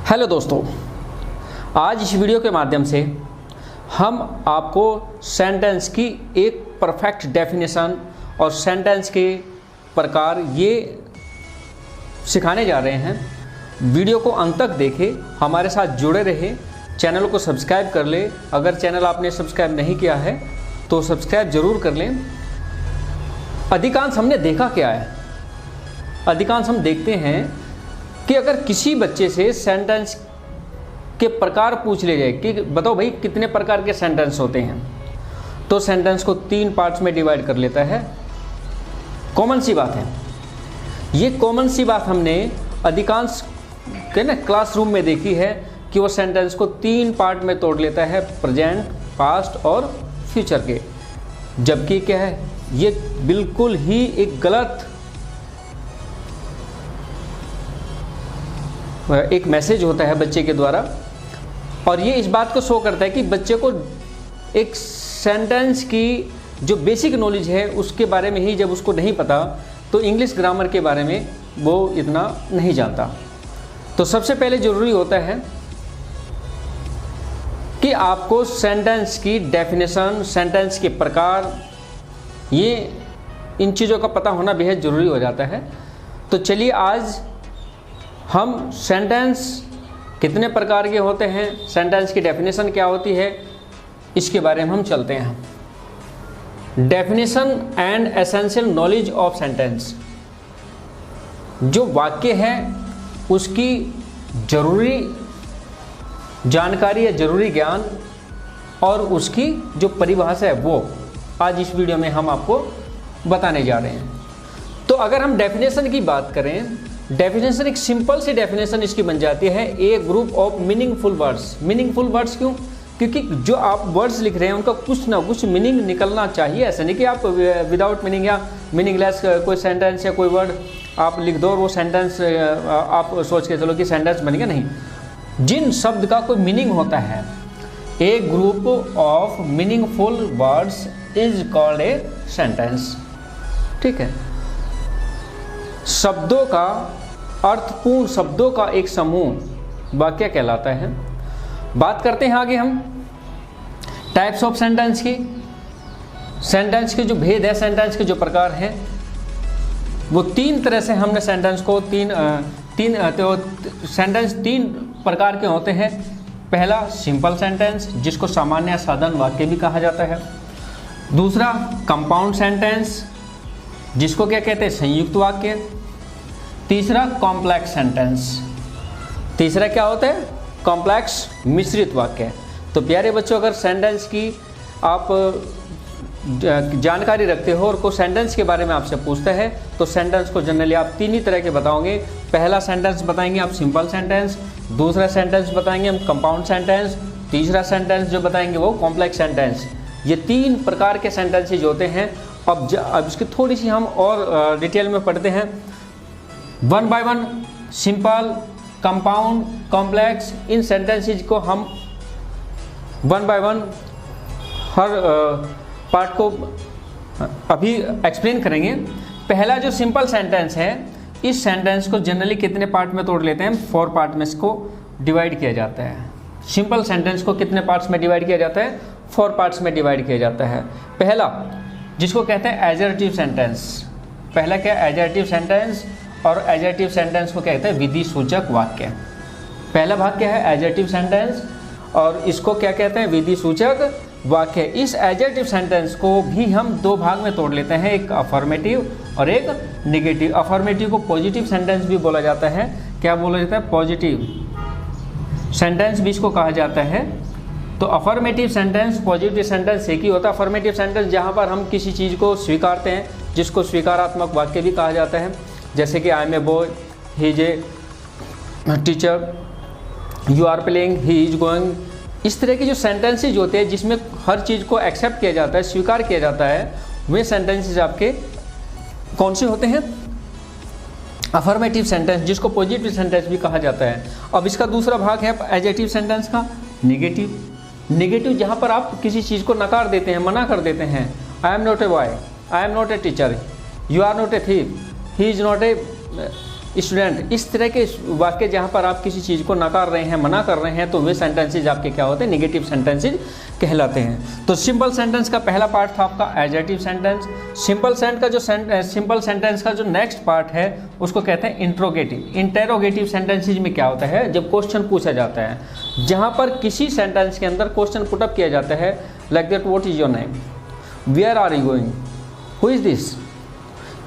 Hello दोस्तों, आज इस वीडियो के माध्यम से हम आपको सेंटेंस की एक परफेक्ट डेफिनेशन और सेंटेंस के प्रकार ये सिखाने जा रहे हैं। वीडियो को अंत तक देखें, हमारे साथ जुड़े रहे, चैनल को सब्सक्राइब कर ले। अगर चैनल आपने सब्सक्राइब नहीं किया है तो सब्सक्राइब ज़रूर कर लें। अधिकांश हमने देखा क्या है, अधिकांश हम देखते हैं कि अगर किसी बच्चे से सेंटेंस के प्रकार पूछ ले जाए कि बताओ भाई कितने प्रकार के सेंटेंस होते हैं, तो सेंटेंस को 3 पार्ट्स में डिवाइड कर लेता है। कॉमन सी बात है, ये कॉमन सी बात हमने अधिकांश के ना क्लासरूम में देखी है कि वो सेंटेंस को 3 पार्ट में तोड़ लेता है, प्रेजेंट, पास्ट और फ्यूचर के। जबकि क्या है, ये बिल्कुल ही एक गलत एक मैसेज होता है बच्चे के द्वारा, और ये इस बात को शो करता है कि बच्चे को एक सेंटेंस की जो बेसिक नॉलेज है उसके बारे में ही जब उसको नहीं पता तो इंग्लिश ग्रामर के बारे में वो इतना नहीं जानता। तो सबसे पहले ज़रूरी होता है कि आपको सेंटेंस की डेफिनेशन, सेंटेंस के प्रकार, ये इन चीज़ों का पता होना बेहद ज़रूरी हो जाता है। तो चलिए आज हम सेंटेंस कितने प्रकार के होते हैं, सेंटेंस की डेफिनेशन क्या होती है, इसके बारे में हम चलते हैं। Definition and essential knowledge of sentence. जो वाक्य है उसकी जरूरी जानकारी या जरूरी ज्ञान और उसकी जो परिभाषा है वो आज इस वीडियो में हम आपको बताने जा रहे हैं। तो अगर हम डेफिनेशन की बात करें, डेफिनेशन एक सिंपल सी डेफिनेशन इसकी बन जाती है, a group of meaningful words. Meaningful words क्यों? क्योंकि जो आप वर्ड्स लिख रहे हैं उनका कुछ ना कुछ मीनिंग निकलना चाहिए। ऐसा नहीं कि आप विदाउट मीनिंग या मीनिंगलेस कोई सेंटेंस या कोई वर्ड आप लिख दो और वो सेंटेंस आप सोच के चलो कि सेंटेंस बन गया। नहीं, जिन शब्द का कोई मीनिंग होता है, a group of meaningful words is called a sentence. ठीक है, शब्दों का, अर्थपूर्ण शब्दों का एक समूह वाक्य कहलाता है। बात करते हैं आगे हम टाइप्स ऑफ सेंटेंस की। सेंटेंस के जो भेद है, सेंटेंस के जो प्रकार हैं, वो 3 तरह से हमने सेंटेंस को सेंटेंस 3 प्रकार के होते हैं। पहला सिंपल सेंटेंस, जिसको सामान्य साधारण वाक्य भी कहा जाता है। दूसरा कंपाउंड सेंटेंस, जिसको क्या कहते हैं, संयुक्त वाक्य। तीसरा कॉम्प्लेक्स सेंटेंस। तीसरा क्या होता है, कॉम्प्लेक्स मिश्रित वाक्य। तो प्यारे बच्चों, अगर सेंटेंस की आप जानकारी रखते हो और कोई सेंटेंस के बारे में आपसे पूछता है तो सेंटेंस को जनरली आप 3 ही तरह के बताओगे। पहला सेंटेंस बताएंगे आप सिंपल सेंटेंस, दूसरा सेंटेंस बताएंगे हम कंपाउंड सेंटेंस, तीसरा सेंटेंस जो बताएंगे वो कॉम्प्लेक्स सेंटेंस। ये 3 प्रकार के सेंटेंसेज होते हैं। अब इसकी थोड़ी सी हम और डिटेल में पढ़ते हैं। 1 बाय 1 सिंपल, कंपाउंड, कॉम्प्लेक्स, इन सेंटेंसेज को हम 1 बाय 1 हर पार्ट को अभी एक्सप्लेन करेंगे। पहला जो सिंपल सेंटेंस है, इस सेंटेंस को जनरली कितने पार्ट में तोड़ लेते हैं, 4 पार्ट में इसको डिवाइड किया जाता है। सिंपल सेंटेंस को कितने पार्ट्स में डिवाइड किया जाता है, 4 पार्ट्स में डिवाइड किया जाता है। पहला जिसको कहते हैं एडजेक्टिव सेंटेंस। पहला क्या है, एडजेक्टिव सेंटेंस, और एडजेक्टिव सेंटेंस को कहते हैं विधि सूचक वाक्य। पहला भाग क्या है, एडजेक्टिव सेंटेंस, और इसको क्या कहते हैं, विधि सूचक वाक्य। इस एडजेक्टिव सेंटेंस को भी हम 2 भाग में तोड़ लेते हैं, एक अफर्मेटिव और एक निगेटिव। अफर्मेटिव को पॉजिटिव सेंटेंस भी बोला जाता है। क्या बोला जाता है, पॉजिटिव सेंटेंस भी इसको कहा जाता है। तो अफर्मेटिव सेंटेंस, पॉजिटिव सेंटेंस एक ही होता है। अफर्मेटिव सेंटेंस जहाँ पर हम किसी चीज़ को स्वीकारते हैं, जिसको स्वीकारात्मक वाक्य भी कहा जाता है। जैसे कि I am a boy, he is a teacher, you are playing, he is going. इस तरह के जो सेंटेंसेज होते हैं जिसमें हर चीज़ को एक्सेप्ट किया जाता है, स्वीकार किया जाता है, वे सेंटेंसेज आपके कौन से होते हैं, अफर्मेटिव सेंटेंस, जिसको पॉजिटिव सेंटेंस भी कहा जाता है। अब इसका दूसरा भाग है एडजेक्टिव सेंटेंस का, निगेटिव। निगेटिव जहाँ पर आप किसी चीज़ को नकार देते हैं, मना कर देते हैं। I am not a boy, I am not a teacher, you are not a thief, he is not a student, इस तरह के वाक्य जहाँ पर आप किसी चीज़ को नकार रहे हैं, मना कर रहे हैं, तो वे सेंटेंसेज आपके क्या होते हैं, नेगेटिव सेंटेंसेज कहलाते हैं। तो सिंपल सेंटेंस का पहला पार्ट था आपका एडजेक्टिव सेंटेंस। सिंपल सेंटेंस का जो नेक्स्ट पार्ट है उसको कहते हैं इंट्रोगेटिव। इंटेरोगेटिव सेंटेंसेज में क्या होता है, जब क्वेश्चन पूछा जाता है, जहाँ पर किसी सेंटेंस के अंदर क्वेश्चन पुटअप किया जाता है, like that what is your name, where are you going, who is this.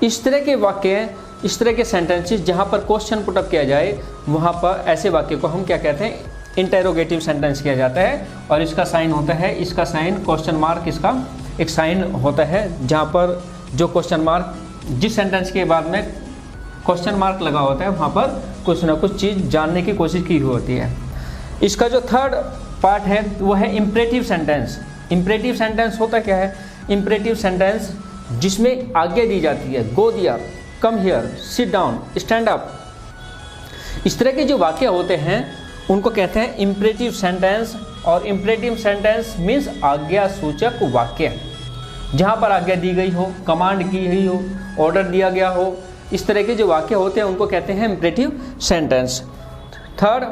इस तरह के वाक्य, इस तरह के सेंटेंसेस जहाँ पर क्वेश्चन पुटअप किया जाए, वहाँ पर ऐसे वाक्य को हम क्या कहते हैं, इंटेरोगेटिव सेंटेंस किया जाता है। और इसका साइन होता है, इसका साइन क्वेश्चन मार्क, इसका एक साइन होता है जहाँ पर जो क्वेश्चन मार्क, जिस सेंटेंस के बाद में क्वेश्चन मार्क लगा होता है, वहाँ पर कुछ ना कुछ चीज़ जानने की कोशिश की हुई होती है। इसका जो थर्ड पार्ट है वो है इम्परेटिव सेंटेंस। इम्परेटिव सेंटेंस होता क्या है, इम्परेटिव सेंटेंस जिसमें आज्ञा दी जाती है, go there, come here, sit down, stand up. इस तरह के जो वाक्य होते हैं उनको कहते हैं इम्परेटिव सेंटेंस। और इम्परेटिव सेंटेंस मीन्स आज्ञा सूचक वाक्य, जहाँ पर आज्ञा दी गई हो, कमांड की गई हो, ऑर्डर दिया गया हो, इस तरह के जो वाक्य होते हैं उनको कहते हैं इम्परेटिव सेंटेंस। थर्ड,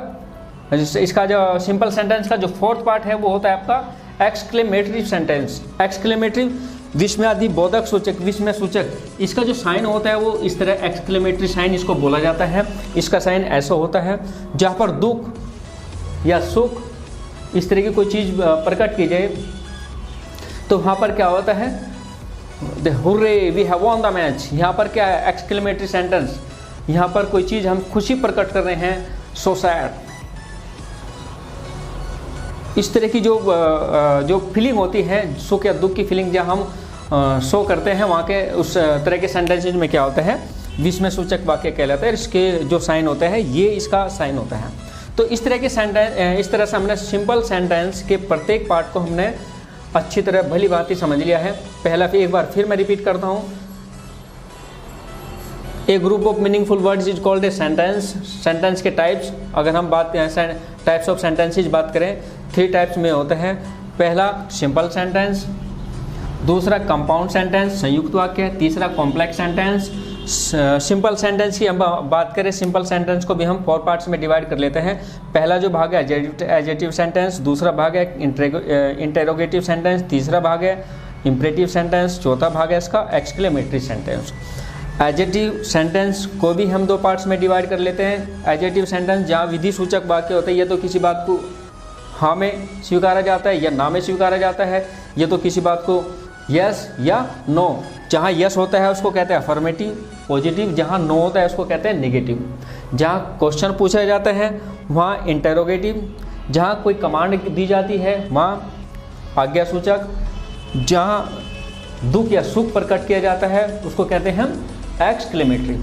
इसका जो सिंपल सेंटेंस का जो फोर्थ पार्ट है वो होता है आपका एक्सक्लेमेटरी सेंटेंस। एक्सक्लेमेटरी विस्मयादि बोधक सूचक, विस्मय सूचक, इसका जो साइन होता है वो इस तरह एक्सक्लेमेटरी साइन इसको बोला जाता है। इसका साइन ऐसा होता है जहाँ पर दुख या सुख, इस तरह की कोई चीज़ प्रकट की जाए, तो वहाँ पर क्या होता है, the hurray we have won the match. यहाँ पर क्या है, एक्सक्लेमेटरी सेंटेंस, यहाँ पर कोई चीज़ हम खुशी प्रकट कर रहे हैं, सो सैड। इस तरह की जो फीलिंग होती है, सुख या दुख की फीलिंग जब हम शो करते हैं, वहाँ के उस तरह के सेंटेंसेज में क्या होता है, विस्मय सूचक वाक्य कहलाता है। इसके जो साइन होता है ये इसका साइन होता है। तो इस तरह के सेंटेंस, इस तरह से हमने सिंपल सेंटेंस के प्रत्येक पार्ट को हमने अच्छी तरह भली भांति समझ लिया है। पहला एक बार फिर मैं रिपीट करता हूँ, a group of meaningful words is called a sentence. Sentence के टाइप्स, अगर हम बात टाइप्स ऑफ सेंटेंसेज बात करें, 3 टाइप्स में होते हैं। पहला सिंपल सेंटेंस, दूसरा कंपाउंड सेंटेंस संयुक्त वाक्य, तीसरा कॉम्प्लेक्स सेंटेंस। सिंपल सेंटेंस की हम बात करें, सिंपल सेंटेंस को भी हम 4 पार्ट्स में डिवाइड कर लेते हैं। पहला जो भाग है एडजेक्टिव सेंटेंस, दूसरा भाग है इंटेरोगेटिव सेंटेंस, तीसरा भाग है इम्परेटिव सेंटेंस, चौथा भाग है इसका एक्सक्लेमेटरी सेंटेंस। एडजेक्टिव सेंटेंस को भी हम 2 पार्ट्स में डिवाइड कर लेते हैं। एडजेक्टिव सेंटेंस जहाँ विधि सूचक वाक्य होता है, ये तो किसी बात को हाँ में स्वीकारा जाता है या ना में स्वीकारा जाता है, ये तो किसी बात को यस या नो। जहाँ यस होता है उसको कहते हैं अफर्मेटिव पॉजिटिव, जहाँ नो होता है उसको कहते हैं नेगेटिव। जहाँ क्वेश्चन पूछा जाता है वहाँ इंटेरोगेटिव, जहाँ कोई कमांड दी जाती है वहाँ आज्ञा सूचक, जहाँ दुख या सुख प्रकट किया जाता है उसको कहते हैं हम एक्सक्लेमेटरी।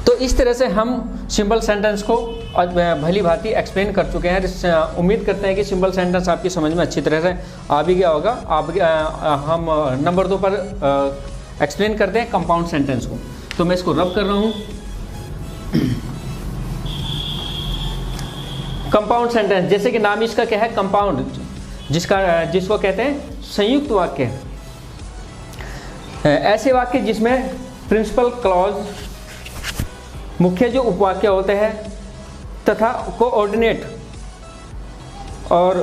तो इस तरह से हम सिंपल सेंटेंस को भली भांति एक्सप्लेन कर चुके हैं। उम्मीद करते हैं कि सिंपल सेंटेंस आपकी समझ में अच्छी तरह से आ भी गया होगा। हम नंबर 2 पर एक्सप्लेन करते हैं कंपाउंड सेंटेंस को। तो मैं इसको रब कर रहा हूँ। कंपाउंड सेंटेंस, जैसे कि नाम इसका क्या है, कंपाउंड, जिसको कहते हैं संयुक्त वाक्य। ऐसे वाक्य जिसमें प्रिंसिपल क्लॉज, मुख्य जो उपवाक्य होते हैं, तथा कोऑर्डिनेट और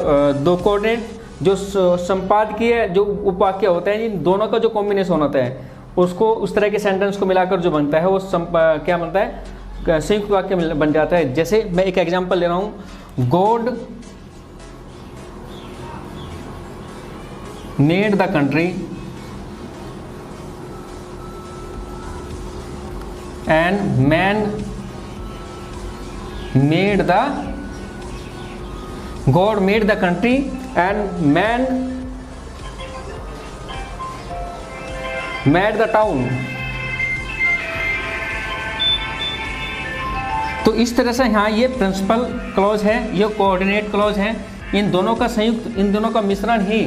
2 कोऑर्डिनेट जो संपादकीय जो उपवाक्य होते हैं, इन दोनों का जो कॉम्बिनेशन होता है उसको, उस तरह के सेंटेंस को मिलाकर जो बनता है वो क्या बनता है, संयुक्त वाक्य बन जाता है। जैसे मैं एक एग्जांपल ले रहा हूँ, God made the country and man made the, God made the country and man made the town। तो इस तरह से यहाँ ये प्रिंसिपल क्लॉज है, ये कोऑर्डिनेट क्लॉज है, इन दोनों का संयुक्त, इन दोनों का मिश्रण ही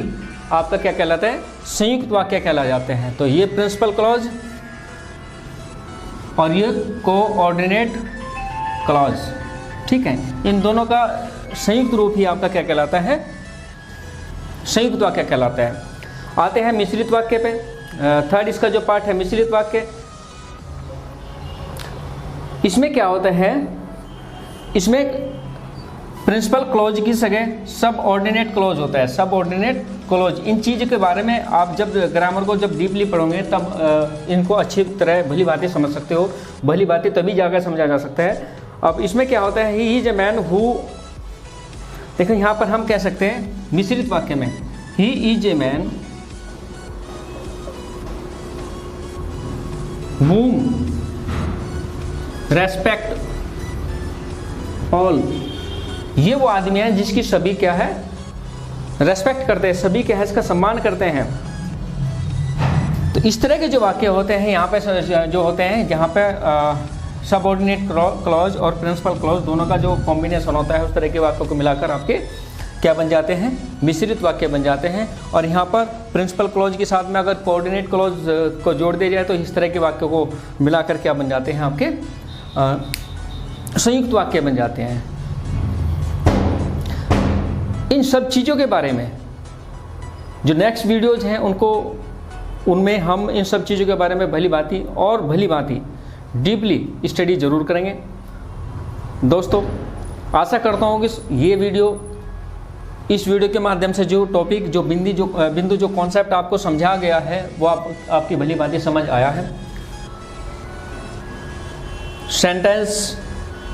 आपका क्या कहलाता है, संयुक्त वाक्य कहला जाते हैं। तो ये प्रिंसिपल क्लॉज और ये कोऑर्डिनेट क्लॉज, ठीक है, इन दोनों का संयुक्त रूप ही आपका क्या कहलाता है, संयुक्त वाक्य कहलाता है। आते हैं मिश्रित वाक्य पे। थर्ड इसका जो पार्ट है मिश्रित वाक्य। इसमें क्या होता है, इसमें प्रिंसिपल क्लॉज की जगह सब ऑर्डिनेट क्लॉज होता है, सब ऑर्डिनेट क्लॉज। इन चीज़ के बारे में आप जब ग्रामर को जब डीपली पढ़ोगे तब इनको अच्छी तरह भली बातें समझ सकते हो। भली बातें तभी जाकर समझा जा सकता है। अब इसमें क्या होता है, ही इज ए मैन हु, देखो यहाँ पर हम कह सकते हैं मिश्रित वाक्य में, ही is a man whom respect all, ये वो आदमी है जिसकी सभी क्या है, रेस्पेक्ट करते हैं, सभी क्या है इसका सम्मान करते हैं। तो इस तरह के जो वाक्य होते हैं यहाँ पे जो होते हैं, जहाँ पे सबऑर्डिनेट क्लॉज और प्रिंसिपल क्लॉज दोनों का जो कॉम्बिनेशन होता है, उस तरह के वाक्यों को मिलाकर आपके क्या बन जाते हैं, मिश्रित वाक्य बन जाते हैं। और यहाँ पर प्रिंसिपल क्लॉज के साथ में अगर कोऑर्डिनेट क्लॉज को जोड़ दिया जाए तो इस तरह के वाक्यों को मिलाकर क्या बन जाते हैं, आपके संयुक्त वाक्य बन जाते हैं। इन सब चीज़ों के बारे में जो नेक्स्ट वीडियोज हैं उनमें हम इन सब चीज़ों के बारे में भली भांति डीपली स्टडी जरूर करेंगे। दोस्तों आशा करता हूँ कि इस वीडियो के माध्यम से जो टॉपिक, जो बिंदु, जो कॉन्सेप्ट आपको समझा गया है वो आपकी भली भांति समझ आया है। सेंटेंस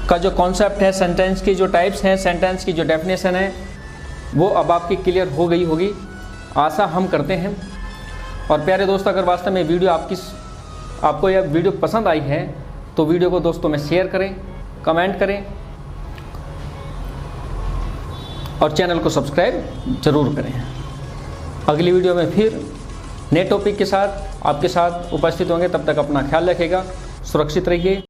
का जो कॉन्सेप्ट है, सेंटेंस की जो टाइप्स हैं, सेंटेंस की जो डेफिनेशन है, वो अब आपकी क्लियर हो गई होगी, आशा हम करते हैं। और प्यारे दोस्त, अगर वास्तव में आपको यह वीडियो पसंद आई है तो वीडियो को दोस्तों में शेयर करें, कमेंट करें और चैनल को सब्सक्राइब जरूर करें। अगली वीडियो में फिर नए टॉपिक के साथ आपके साथ उपस्थित होंगे। तब तक अपना ख्याल रखिएगा, सुरक्षित रहिए।